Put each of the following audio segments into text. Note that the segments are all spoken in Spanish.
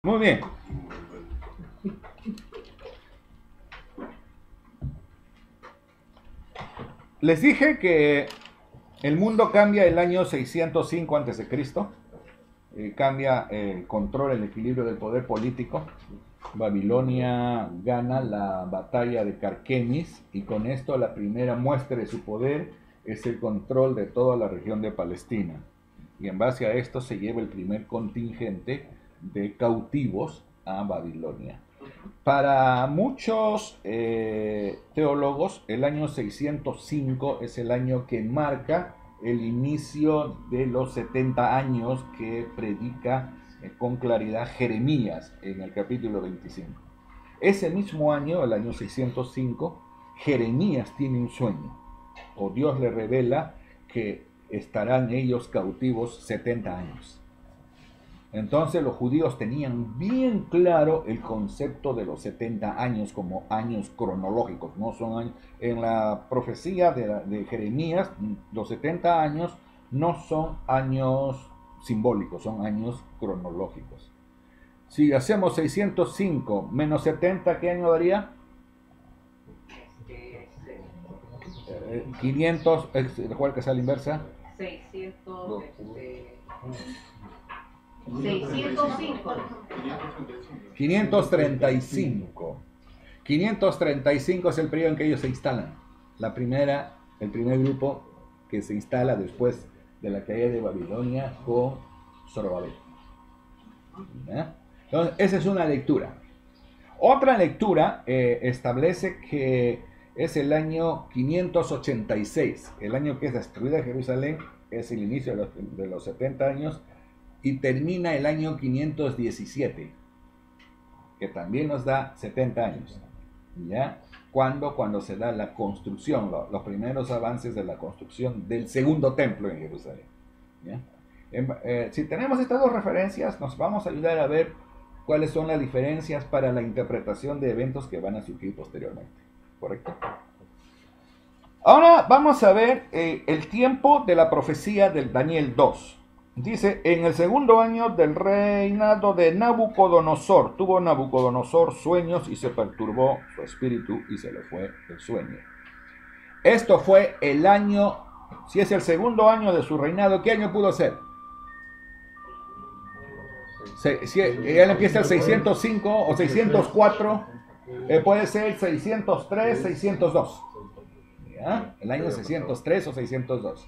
Muy bien. Les dije que el mundo cambia el año 605 a.C. Cambia el control, el equilibrio del poder político. Babilonia gana la batalla de Carquemis y con esto la primera muestra de su poder es el control de toda la región de Palestina. Y en base a esto se lleva el primer contingente de cautivos a Babilonia. Para muchos teólogos, el año 605 es el año que marca el inicio de los 70 años que predica con claridad Jeremías en el capítulo 25. Ese mismo año, el año 605, Jeremías tiene un sueño, o Dios le revela que estarán ellos cautivos 70 años. Entonces los judíos tenían bien claro el concepto de los 70 años como años cronológicos. No son años. En la profecía de Jeremías, los 70 años no son años simbólicos, son años cronológicos. Si hacemos 605 menos 70, ¿qué año daría? 500, ¿cuál que sea la inversa? 600, 605. 535. 535 es el periodo en que ellos se instalan. El primer grupo que se instala después de la caída de Babilonia con Zorobabel. Entonces, esa es una lectura. Otra lectura establece que es el año 586, el año que es destruida Jerusalén, es el inicio de los 70 años, y termina el año 517, que también nos da 70 años, ¿ya? Cuando se da la construcción, los primeros avances de la construcción del segundo templo en Jerusalén, ¿ya? Si tenemos estas dos referencias, nos vamos a ayudar a ver cuáles son las diferencias para la interpretación de eventos que van a surgir posteriormente, ¿correcto? Ahora vamos a ver el tiempo de la profecía del Daniel 2. Dice, en el segundo año del reinado de Nabucodonosor, tuvo Nabucodonosor sueños y se perturbó su espíritu y se le fue el sueño. Esto fue el año, si es el segundo año de su reinado, ¿qué año pudo ser? Si él empieza el 605 o 604, puede ser 603, 602. ¿Ya? El año 603 o 602.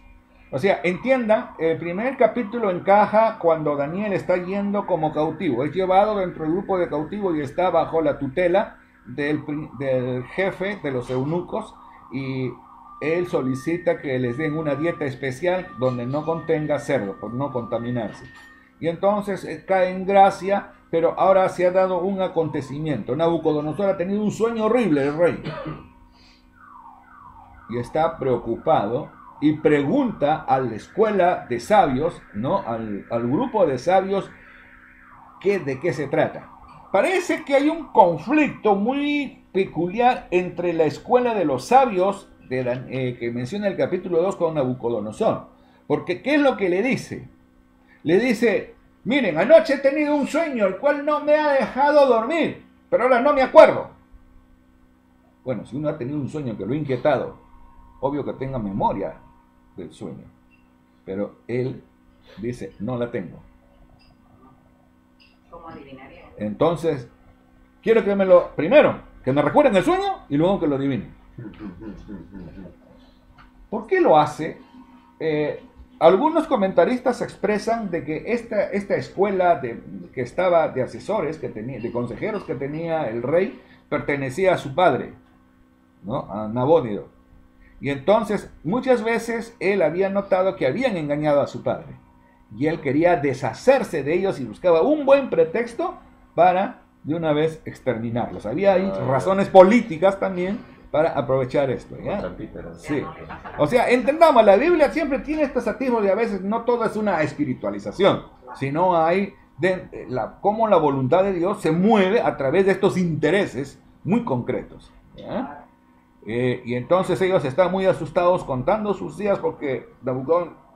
O sea, entiendan, el primer capítulo encaja cuando Daniel está yendo como cautivo. Es llevado dentro del grupo de cautivos y está bajo la tutela del jefe de los eunucos. Y él solicita que les den una dieta especial donde no contenga cerdo, por no contaminarse. Y entonces cae en gracia, pero ahora se ha dado un acontecimiento. Nabucodonosor ha tenido un sueño horrible, el rey. Y está preocupado. Y pregunta a la escuela de sabios, ¿no? al grupo de sabios, de qué se trata. Parece que hay un conflicto muy peculiar entre la escuela de los sabios que menciona el capítulo 2 con Nabucodonosor. Porque, ¿qué es lo que le dice? Le dice, miren, anoche he tenido un sueño, el cual no me ha dejado dormir, pero ahora no me acuerdo. Bueno, si uno ha tenido un sueño que lo ha inquietado, obvio que tenga memoria del sueño, pero él dice, no la tengo. ¿Cómo adivinaría? Entonces, quiero que primero, que me recuerden el sueño y luego que lo adivinen. ¿Por qué lo hace? Algunos comentaristas expresan de que esta escuela que estaba de asesores, de consejeros que tenía el rey, pertenecía a su padre, ¿no? A Nabónido. Y entonces, muchas veces él había notado que habían engañado a su padre. Y él quería deshacerse de ellos y buscaba un buen pretexto para de una vez exterminarlos. Había ahí razones políticas también para aprovechar esto, ¿ya? Sí. O sea, entendamos, la Biblia siempre tiene estos atisbos y a veces no todo es una espiritualización, sino hay cómo la voluntad de Dios se mueve a través de estos intereses muy concretos, ¿ya? Y entonces ellos están muy asustados contando sus días porque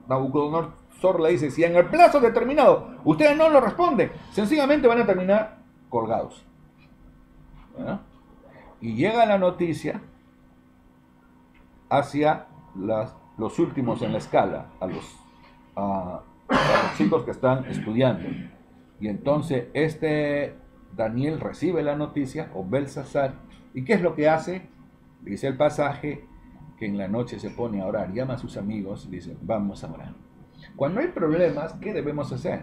Nabucodonosor le dice, si en el plazo determinado ustedes no lo responden, sencillamente van a terminar colgados. ¿verdad? Y llega la noticia hacia los últimos en la escala, a los chicos que están estudiando. Y entonces Daniel recibe la noticia, o Belsasar, ¿y qué es lo que hace? Dice el pasaje que en la noche se pone a orar, llama a sus amigos y dice, vamos a orar. Cuando hay problemas, ¿qué debemos hacer?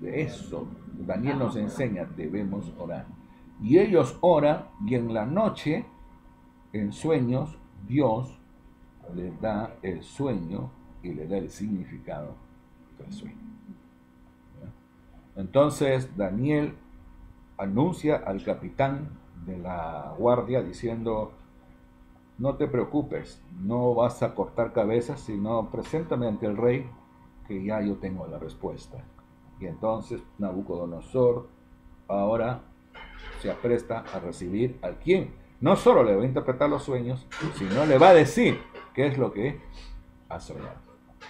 Eso, Daniel nos enseña, debemos orar. Y ellos oran, y en la noche, en sueños, Dios les da el sueño y le da el significado del sueño. Entonces Daniel anuncia al capitán de la guardia diciendo, no te preocupes, no vas a cortar cabezas, sino preséntame ante el rey que ya yo tengo la respuesta. Y entonces Nabucodonosor ahora se apresta a recibir al quien no solo le va a interpretar los sueños, sino le va a decir qué es lo que ha soñado.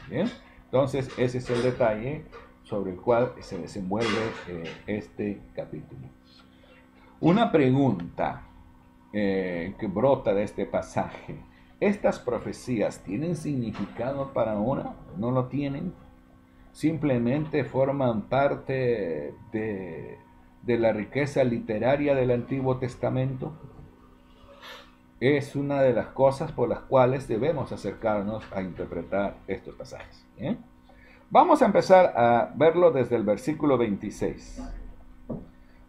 ¿Bien? Entonces ese es el detalle sobre el cual se desenvuelve este capítulo. Una pregunta que brota de este pasaje. ¿Estas profecías tienen significado para ahora? ¿No lo tienen? ¿Simplemente forman parte de la riqueza literaria del Antiguo Testamento? Es una de las cosas por las cuales debemos acercarnos a interpretar estos pasajes. ¿Bien? Vamos a empezar a verlo desde el versículo 26.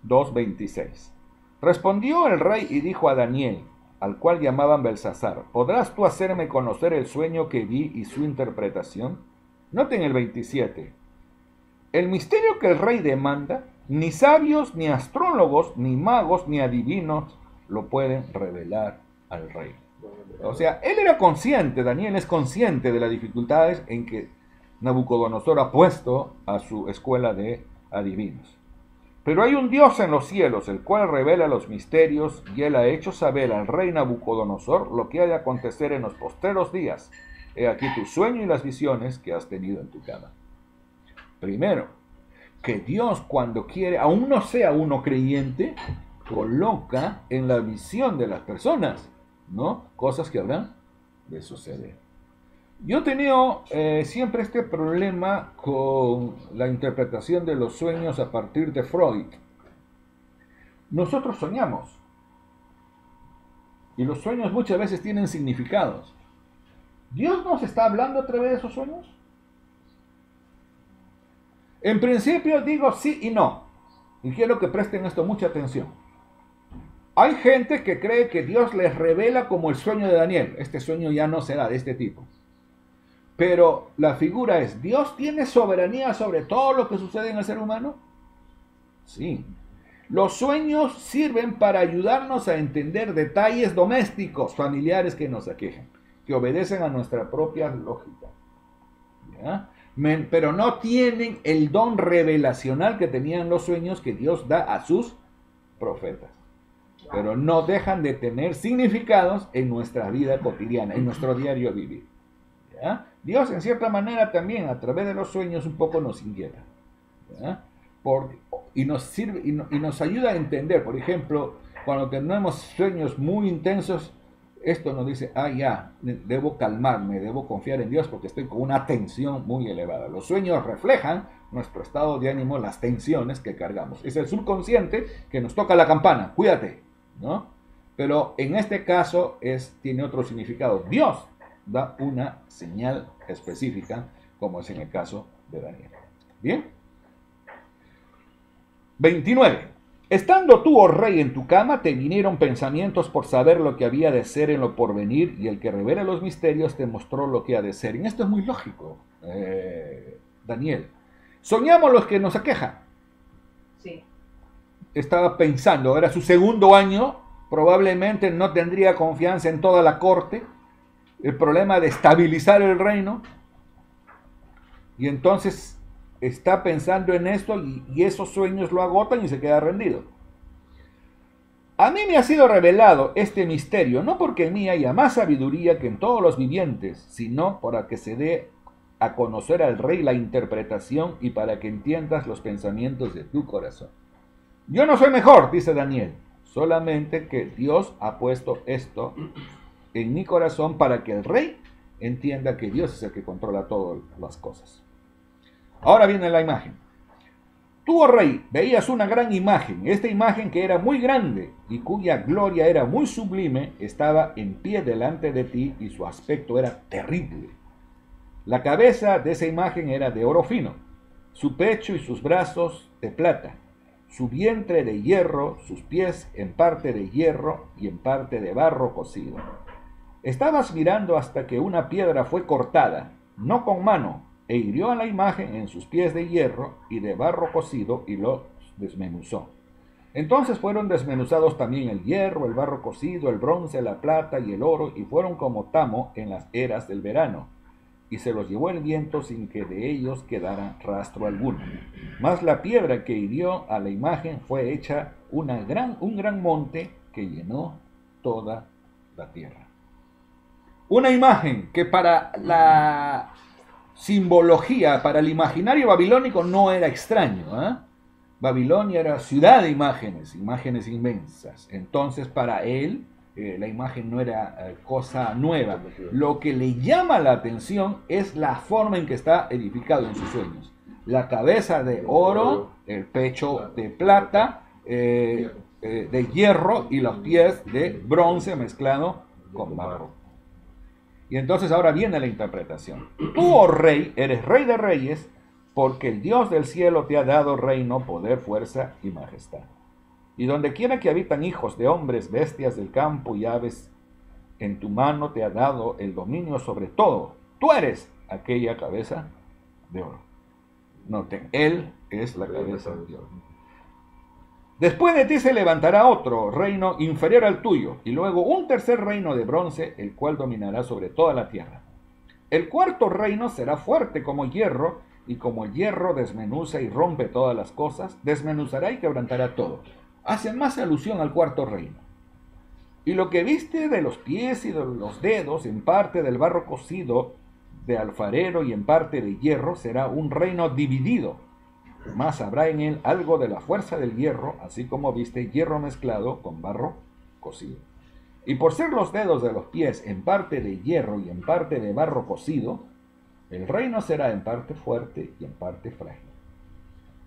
2:26. Respondió el rey y dijo a Daniel, al cual llamaban Belsasar, ¿podrás tú hacerme conocer el sueño que vi y su interpretación? Noten el 27. El misterio que el rey demanda, ni sabios, ni astrólogos, ni magos, ni adivinos lo pueden revelar al rey. O sea, él era consciente, Daniel es consciente de las dificultades en que Nabucodonosor ha puesto a su escuela de adivinos. Pero hay un Dios en los cielos, el cual revela los misterios, y él ha hecho saber al rey Nabucodonosor lo que ha de acontecer en los postreros días. He aquí tu sueño y las visiones que has tenido en tu cama. Primero, que Dios cuando quiere, aún no sea uno creyente, coloca en la visión de las personas, ¿no? Cosas que habrán de suceder. Yo he tenido siempre este problema con la interpretación de los sueños a partir de Freud. Nosotros soñamos. Y los sueños muchas veces tienen significados. ¿Dios nos está hablando a través de esos sueños? En principio digo sí y no. Y quiero que presten esto mucha atención. Hay gente que cree que Dios les revela como el sueño de Daniel. Este sueño ya no será de este tipo. Pero la figura es, ¿Dios tiene soberanía sobre todo lo que sucede en el ser humano? Sí. Los sueños sirven para ayudarnos a entender detalles domésticos, familiares que nos aquejan, que obedecen a nuestra propia lógica. ¿Ya? Pero no tienen el don revelacional que tenían los sueños que Dios da a sus profetas. Pero no dejan de tener significados en nuestra vida cotidiana, en nuestro diario vivir. ¿Ya? Dios en cierta manera también a través de los sueños un poco nos inquieta. ¿Ya? Y nos sirve y nos ayuda a entender, por ejemplo, cuando tenemos sueños muy intensos, esto nos dice, ya, debo calmarme, debo confiar en Dios porque estoy con una tensión muy elevada. Los sueños reflejan nuestro estado de ánimo, las tensiones que cargamos. Es el subconsciente que nos toca la campana, cuídate, ¿no? Pero en este caso tiene otro significado. Dios da una señal específica, como es en el caso de Daniel. Bien. 29. Estando tú, oh rey, en tu cama, te vinieron pensamientos por saber lo que había de ser en lo porvenir, y el que revela los misterios te mostró lo que ha de ser. Y esto es muy lógico, Daniel. Soñamos los que nos aquejan. Sí. Estaba pensando, era su segundo año, probablemente no tendría confianza en toda la corte, el problema de estabilizar el reino, y entonces está pensando en esto y esos sueños lo agotan y se queda rendido. A mí me ha sido revelado este misterio, no porque en mí haya más sabiduría que en todos los vivientes, sino para que se dé a conocer al rey la interpretación y para que entiendas los pensamientos de tu corazón. Yo no soy mejor, dice Daniel, solamente que Dios ha puesto esto en mi corazón para que el rey entienda que Dios es el que controla todas las cosas. Ahora viene la imagen. Tú, oh rey, veías una gran imagen. Esta imagen, que era muy grande y cuya gloria era muy sublime, estaba en pie delante de ti y su aspecto era terrible. La cabeza de esa imagen era de oro fino, su pecho y sus brazos de plata, su vientre de hierro, sus pies en parte de hierro y en parte de barro cocido. Estabas mirando hasta que una piedra fue cortada, no con mano, e hirió a la imagen en sus pies de hierro y de barro cocido y los desmenuzó. Entonces fueron desmenuzados también el hierro, el barro cocido, el bronce, la plata y el oro, y fueron como tamo en las eras del verano, y se los llevó el viento sin que de ellos quedara rastro alguno. Mas la piedra que hirió a la imagen fue hecha un gran monte que llenó toda la tierra. Una imagen que para la simbología, para el imaginario babilónico no era extraño, ¿eh? Babilonia era ciudad de imágenes, imágenes inmensas. Entonces para él la imagen no era cosa nueva. Lo que le llama la atención es la forma en que está edificado en sus sueños. La cabeza de oro, el pecho de plata, de hierro y los pies de bronce mezclado con barro. Y entonces ahora viene la interpretación. Tú, oh rey, eres rey de reyes, porque el Dios del cielo te ha dado reino, poder, fuerza y majestad. Y donde quiera que habitan hijos de hombres, bestias del campo y aves, en tu mano te ha dado el dominio sobre todo. Tú eres aquella cabeza de oro. Noten, él es la cabeza de oro. Después de ti se levantará otro reino inferior al tuyo, y luego un tercer reino de bronce, el cual dominará sobre toda la tierra. El cuarto reino será fuerte como hierro, y como el hierro desmenuza y rompe todas las cosas, desmenuzará y quebrantará todo. Hace más alusión al cuarto reino. Y lo que viste de los pies y de los dedos, en parte del barro cocido de alfarero y en parte de hierro, será un reino dividido. Mas habrá en él algo de la fuerza del hierro, así como viste hierro mezclado con barro cocido. Y por ser los dedos de los pies en parte de hierro y en parte de barro cocido, el reino será en parte fuerte y en parte frágil.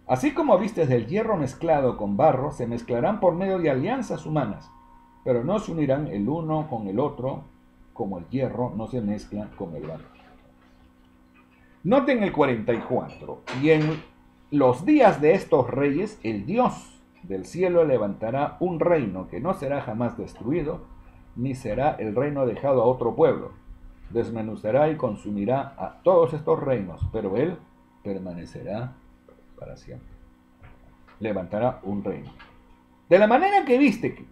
Así como vistes del hierro mezclado con barro, se mezclarán por medio de alianzas humanas, pero no se unirán el uno con el otro, como el hierro no se mezcla con el barro. Noten el 44. Y en los días de estos reyes, el Dios del cielo levantará un reino que no será jamás destruido, ni será el reino dejado a otro pueblo. Desmenuzará y consumirá a todos estos reinos, pero él permanecerá para siempre. Levantará un reino. De la manera que viste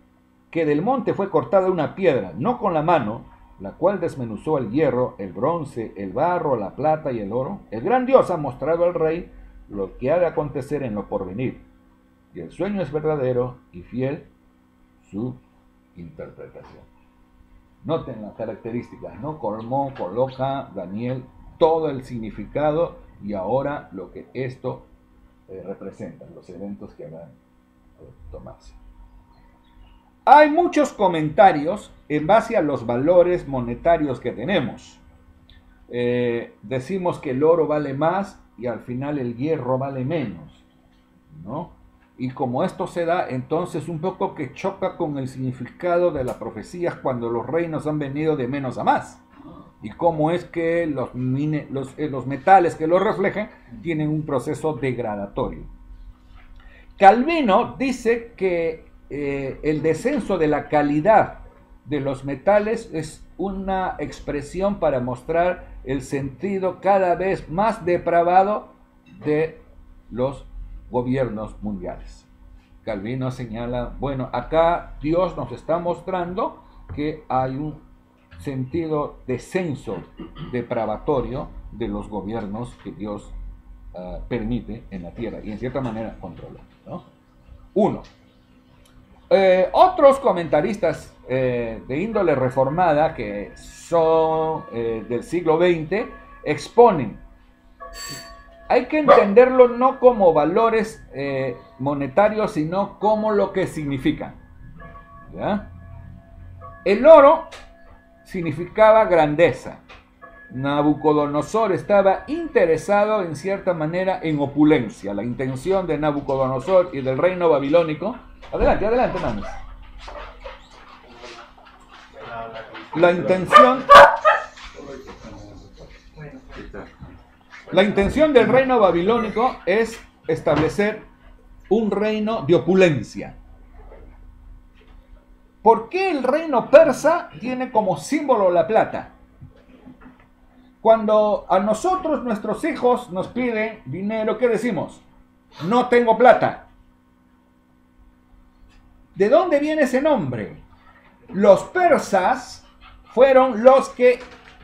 que del monte fue cortada una piedra, no con la mano, la cual desmenuzó el hierro, el bronce, el barro, la plata y el oro, el gran Dios ha mostrado al rey lo que ha de acontecer en lo porvenir, y el sueño es verdadero y fiel su interpretación. Noten las características, ¿no? Coloca Daniel todo el significado y ahora lo que esto representa, los eventos que van a tomarse. Hay muchos comentarios en base a los valores monetarios que tenemos. Decimos que el oro vale más y al final el hierro vale menos, ¿no? Y como esto se da, entonces un poco que choca con el significado de las profecías cuando los reinos han venido de menos a más. Y cómo es que los metales que los reflejan tienen un proceso degradatorio. Calvino dice que el descenso de la calidad de los metales es una expresión para mostrar el sentido cada vez más depravado de los gobiernos mundiales. Calvino señala, bueno, acá Dios nos está mostrando que hay un sentido descenso depravatorio de los gobiernos que Dios permite en la tierra y en cierta manera controla, ¿no? Uno. Otros comentaristas de índole reformada que son del siglo XX exponen hay que entenderlo no como valores monetarios, sino como lo que significan. ¿Ya? El oro significaba grandeza. Nabucodonosor estaba interesado en cierta manera en opulencia. La intención de Nabucodonosor y del reino babilónico. Adelante, adelante, manos. La intención del reino babilónico es establecer un reino de opulencia. ¿Por qué el reino persa tiene como símbolo la plata? Cuando a nosotros, nuestros hijos, nos piden dinero, ¿qué decimos? No tengo plata. ¿De dónde viene ese nombre? Los persas fueron los que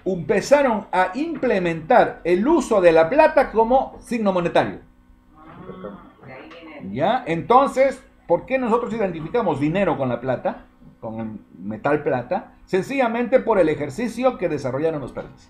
empezaron a implementar el uso de la plata como signo monetario. ¿Ya? Entonces, ¿por qué nosotros identificamos dinero con la plata? Con el metal plata, sencillamente por el ejercicio que desarrollaron los persas.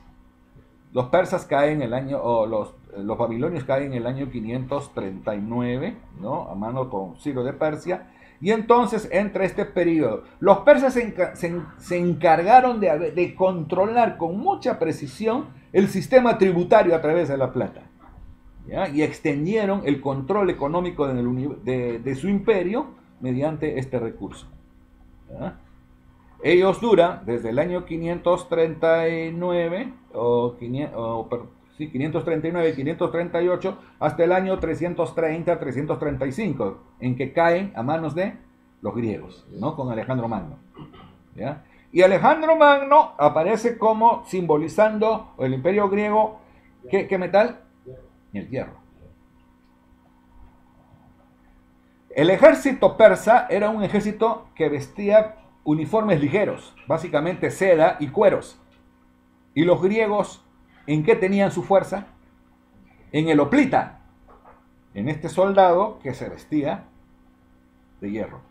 Los persas caen el año, o los babilonios caen en el año 539, ¿no? A mano con Ciro de Persia, y entonces entra este periodo. Los persas se encargaron de controlar con mucha precisión el sistema tributario a través de la plata, ¿ya? Y extendieron el control económico de su imperio mediante este recurso. ¿Ya? Ellos duran desde el año 539 539, 538 hasta el año 330, 335, en que caen a manos de los griegos, ¿no? Con Alejandro Magno. ¿Ya? Y Alejandro Magno aparece como simbolizando el imperio griego. ¿Qué metal? El hierro. El ejército persa era un ejército que vestía uniformes ligeros, básicamente seda y cueros. Y los griegos, ¿en qué tenían su fuerza? En el hoplita, en este soldado que se vestía de hierro.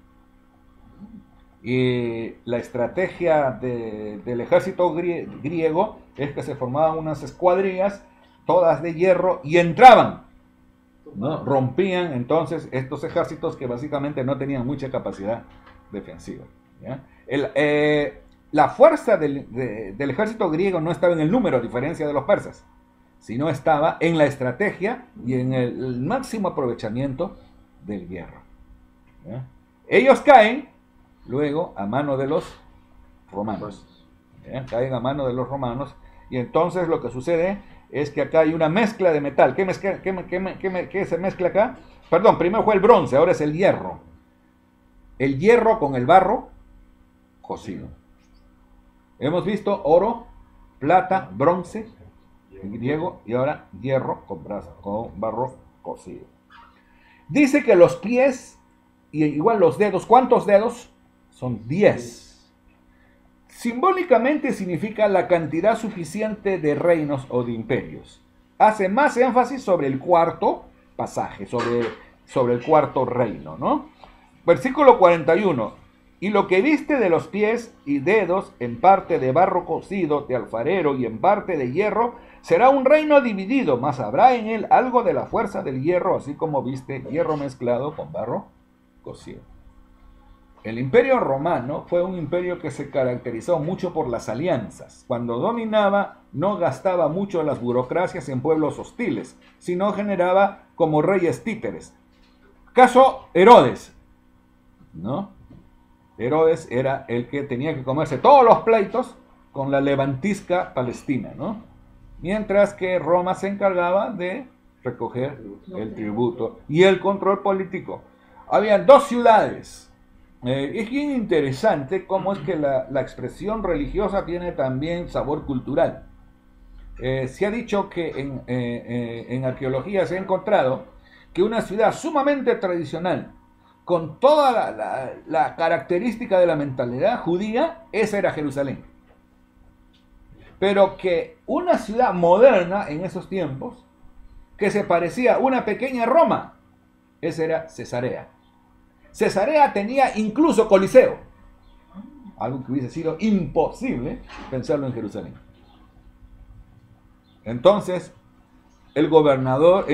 Y la estrategia del ejército griego es que se formaban unas escuadrillas, todas de hierro, y entraban, ¿no? Rompían entonces estos ejércitos que básicamente no tenían mucha capacidad defensiva. ¿Ya? La fuerza del ejército griego no estaba en el número, a diferencia de los persas, sino estaba en la estrategia y en el máximo aprovechamiento del hierro. ¿Ya? Ellos caen luego a mano de los romanos. ¿Ya? Caen a mano de los romanos, y entonces lo que sucede es que acá hay una mezcla de metal. ¿Qué se mezcla acá? Perdón, primero fue el bronce, ahora es el hierro. El hierro con el barro cocido. Hemos visto oro, plata, bronce, en griego, y ahora hierro con barro cocido. Dice que los pies, y igual los dedos, ¿cuántos dedos? Son 10. Simbólicamente significa la cantidad suficiente de reinos o de imperios. Hace más énfasis sobre el cuarto pasaje, sobre el cuarto reino, ¿no? Versículo 41. Y lo que viste de los pies y dedos, en parte de barro cocido de alfarero y en parte de hierro, será un reino dividido, mas habrá en él algo de la fuerza del hierro, así como viste hierro mezclado con barro cocido. El imperio romano fue un imperio que se caracterizó mucho por las alianzas. Cuando dominaba, no gastaba mucho las burocracias en pueblos hostiles, sino generaba como reyes títeres. Caso Herodes, ¿no? Herodes era el que tenía que comerse todos los pleitos con la levantisca palestina, ¿no? Mientras que Roma se encargaba de recoger el tributo y el control político. Habían dos ciudades. Es bien interesante cómo es que la expresión religiosa tiene también sabor cultural. Se ha dicho que en arqueología se ha encontrado que una ciudad sumamente tradicional, con toda la característica de la mentalidad judía, esa era Jerusalén. Pero que una ciudad moderna en esos tiempos, que se parecía a una pequeña Roma, esa era Cesarea. Cesarea tenía incluso coliseo, algo que hubiese sido imposible pensarlo en Jerusalén. Entonces, el gobernador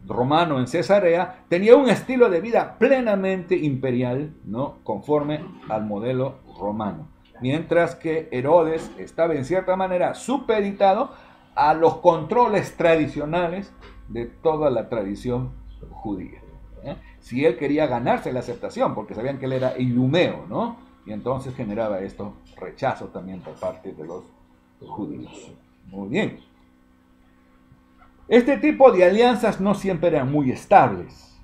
romano en Cesarea tenía un estilo de vida plenamente imperial, ¿no? Conforme al modelo romano. Mientras que Herodes estaba en cierta manera supeditado a los controles tradicionales de toda la tradición judía. Si él quería ganarse la aceptación, porque sabían que él era idumeo, ¿no? Y entonces generaba esto rechazo también por parte de los judíos. Muy bien. Este tipo de alianzas no siempre eran muy estables.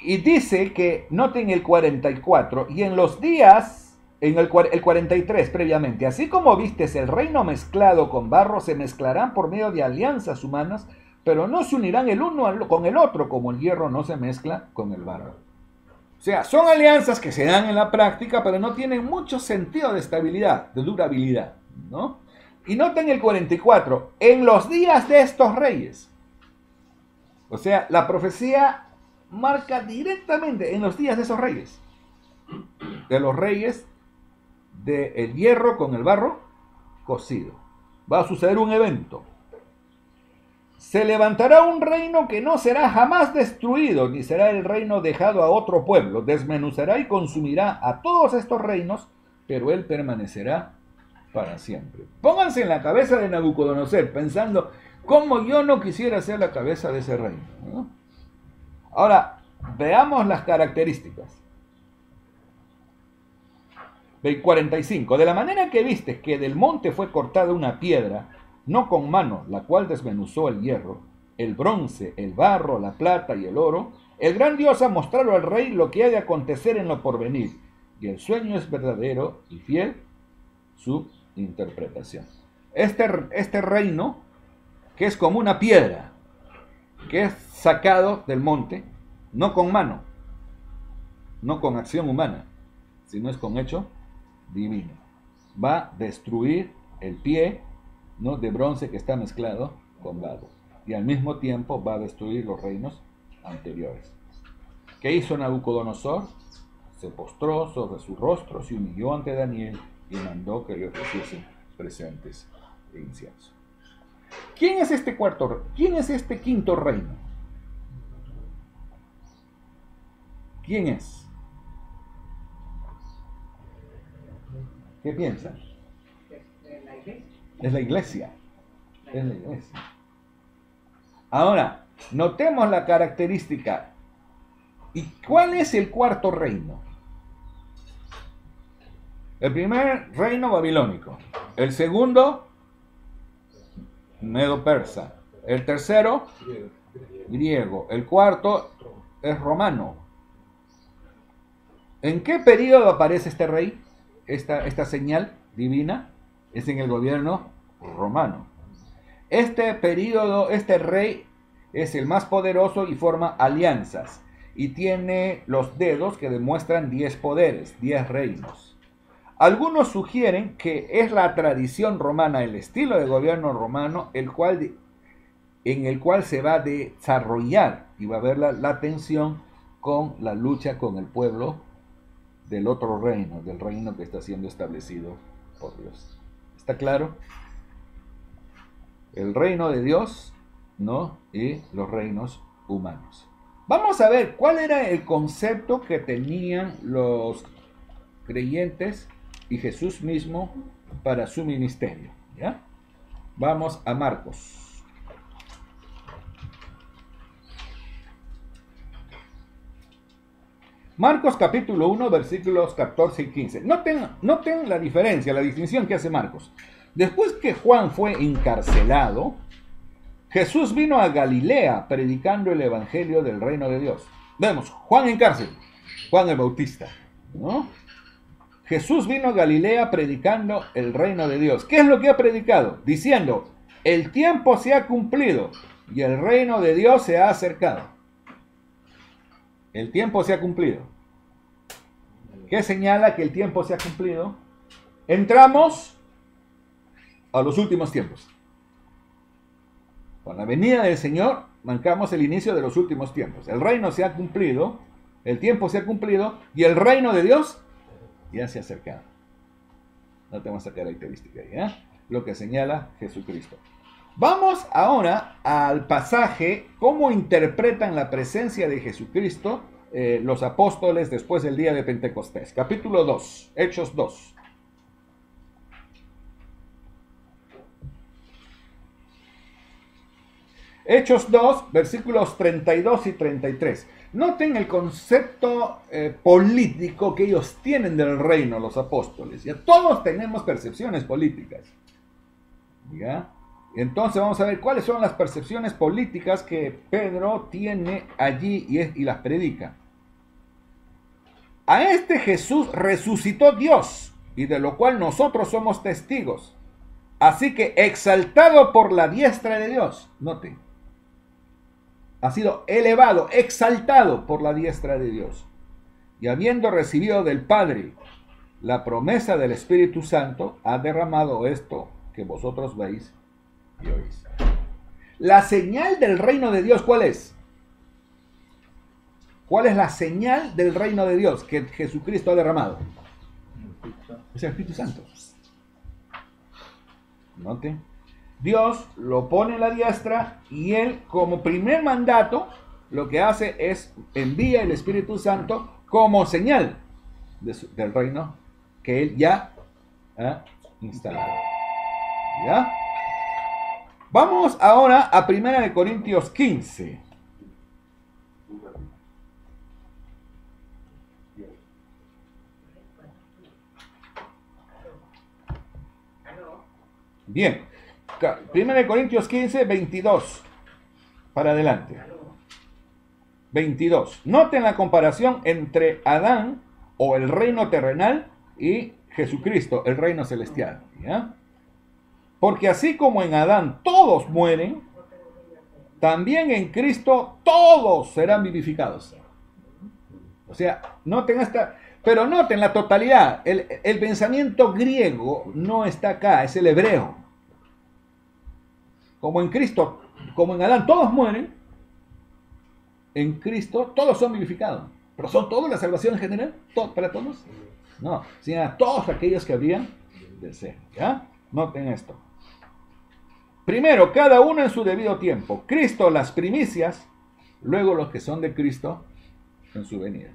Y dice que, noten el 44, y en los días, el 43 previamente, así como vistes el reino mezclado con barro, se mezclarán por medio de alianzas humanas, pero no se unirán el uno con el otro, como el hierro no se mezcla con el barro. O sea, son alianzas que se dan en la práctica, pero no tienen mucho sentido de estabilidad, de durabilidad, ¿no? Y noten el 44, en los días de estos reyes. O sea, la profecía marca directamente en los días de esos reyes. De los reyes del hierro con el barro cocido. Va a suceder un evento. Se levantará un reino que no será jamás destruido, ni será el reino dejado a otro pueblo. Desmenuzará y consumirá a todos estos reinos, pero él permanecerá para siempre. Pónganse en la cabeza de Nabucodonosor, pensando cómo yo no quisiera ser la cabeza de ese reino, ¿no? Ahora, veamos las características. 45. De la manera que viste que del monte fue cortada una piedra, no con mano, la cual desmenuzó el hierro, el bronce, el barro, la plata y el oro, el gran Dios ha mostrado al rey lo que ha de acontecer en lo porvenir, y el sueño es verdadero y fiel su interpretación. Este reino, que es como una piedra, que es sacado del monte, no con mano, no con acción humana, sino es con hecho divino. Va a destruir el pie, ¿no?, de bronce que está mezclado con barro, y al mismo tiempo va a destruir los reinos anteriores. ¿Qué hizo Nabucodonosor? Se postró sobre su rostro, se humilló ante Daniel y mandó que le ofreciesen presentes e incienso. ¿Quién es este quinto reino? ¿Quién es? ¿Qué piensan? Es la iglesia. Es la iglesia. Ahora, notemos la característica. ¿Y cuál es el cuarto reino? El primer reino babilónico. El segundo, medo-persa. El tercero, griego. El cuarto es romano. ¿En qué periodo aparece este rey? Esta señal divina es en el gobierno romano. Este periodo, este rey es el más poderoso y forma alianzas. Y tiene los dedos que demuestran 10 poderes, 10 reinos. Algunos sugieren que es la tradición romana, el estilo de gobierno romano, en el cual se va a desarrollar y va a haber la tensión con la lucha con el pueblo del otro reino, del reino que está siendo establecido por Dios. ¿Está claro? El reino de Dios, ¿no?, y los reinos humanos. Vamos a ver cuál era el concepto que tenían los creyentes y Jesús mismo para su ministerio, ¿ya? Vamos a Marcos. Marcos capítulo 1, versículos 14 y 15. Noten la diferencia, la distinción que hace Marcos. Después que Juan fue encarcelado, Jesús vino a Galilea predicando el evangelio del reino de Dios. Vemos, Juan en cárcel, Juan el Bautista, ¿no? Jesús vino a Galilea predicando el reino de Dios. ¿Qué es lo que ha predicado? Diciendo, el tiempo se ha cumplido y el reino de Dios se ha acercado. El tiempo se ha cumplido. ¿Qué señala que el tiempo se ha cumplido? Entramos a los últimos tiempos. Con la venida del Señor marcamos el inicio de los últimos tiempos. El reino se ha cumplido, el tiempo se ha cumplido y el reino de Dios ya se ha acercado. No tenemos esa característica, ¿ya? Lo que señala Jesucristo. Vamos ahora al pasaje, cómo interpretan la presencia de Jesucristo los apóstoles después del día de Pentecostés. Capítulo 2, Hechos 2. Hechos 2, versículos 32 y 33. Noten el concepto político que ellos tienen del reino, los apóstoles. Ya todos tenemos percepciones políticas. ¿Ya? Entonces vamos a ver cuáles son las percepciones políticas que Pedro tiene allí y las predica. A este Jesús resucitó Dios, y de lo cual nosotros somos testigos. Así que exaltado por la diestra de Dios, noten, ha sido elevado, exaltado por la diestra de Dios. Y habiendo recibido del Padre la promesa del Espíritu Santo, ha derramado esto que vosotros veis y oís. La señal del reino de Dios, ¿cuál es? ¿Cuál es la señal del reino de Dios que Jesucristo ha derramado? Es el Espíritu Santo. Noten. Dios lo pone en la diestra y Él, como primer mandato, lo que hace es envía el Espíritu Santo como señal del reino que Él ya ha instalado. ¿Ya? Vamos ahora a 1 Corintios 15. Bien. 1 Corintios 15, 22. Para adelante. 22. Noten la comparación entre Adán o el reino terrenal y Jesucristo, el reino celestial. ¿Ya? Porque así como en Adán todos mueren, también en Cristo todos serán vivificados. O sea, noten esta, pero noten la totalidad. El pensamiento griego no está acá, es el hebreo. Como en Cristo, como en Adán todos mueren, en Cristo todos son vivificados. Pero ¿son todos la salvación en general? ¿Para todos? No, sino a todos aquellos que habían de ser. ¿Ya? Noten esto. Primero, cada uno en su debido tiempo. Cristo las primicias, luego los que son de Cristo en su venida.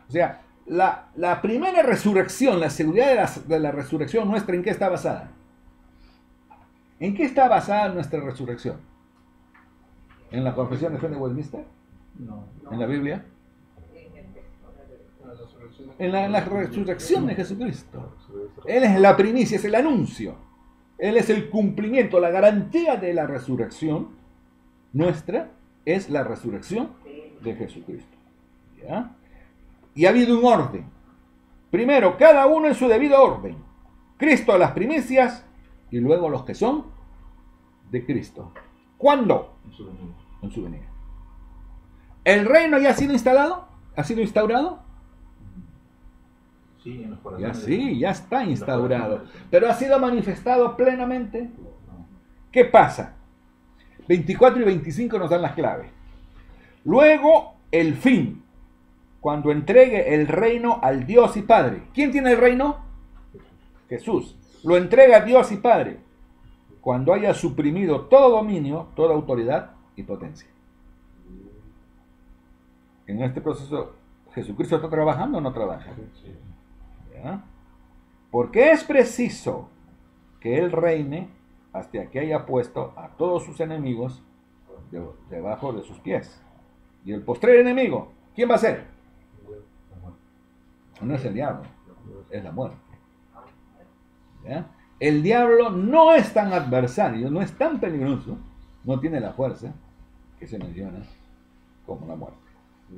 O sea, la primera resurrección, la seguridad de la resurrección nuestra, ¿en qué está basada? ¿En qué está basada nuestra resurrección? ¿En la confesión de fe de Westminster? No. ¿En la Biblia? En la resurrección de Jesucristo. Él es la primicia, es el anuncio. Él es el cumplimiento, la garantía de la resurrección nuestra es la resurrección de Jesucristo. ¿Ya? Y ha habido un orden. Primero, cada uno en su debido orden. Cristo las primicias y luego los que son de Cristo. ¿Cuándo? En su venida. ¿El reino ya ha sido instalado? ¿Ha sido instaurado? Sí, en los Ya corazones. sí, ya está instaurado. Pero ha sido manifestado plenamente. ¿Qué pasa? 24 y 25 nos dan las claves. Luego, el fin. Cuando entregue el reino al Dios y Padre. ¿Quién tiene el reino? Jesús. Lo entrega a Dios y Padre. Cuando haya suprimido todo dominio, toda autoridad y potencia. En este proceso, ¿Jesucristo está trabajando o no trabaja? ¿Ya? Porque es preciso que Él reine hasta que haya puesto a todos sus enemigos debajo de sus pies. Y el postrer enemigo, ¿quién va a ser? No es el diablo, es la muerte. ¿Ya? El diablo no es tan adversario, no es tan peligroso, no tiene la fuerza que se menciona como la muerte.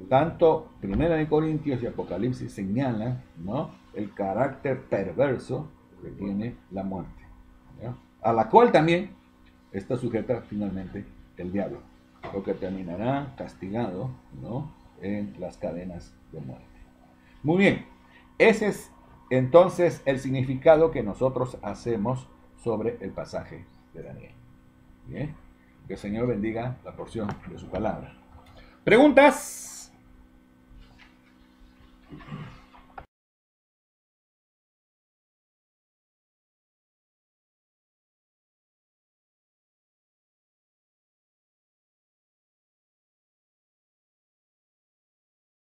Tanto 1 Corintios y Apocalipsis señalan, ¿no?, el carácter perverso que tiene la muerte, ¿ya?, a la cual también está sujeta finalmente el diablo, lo que terminará castigado, ¿no?, en las cadenas de muerte. Muy bien, ese es entonces el significado que nosotros hacemos sobre el pasaje de Daniel. Bien, que el Señor bendiga la porción de su palabra. ¿Preguntas?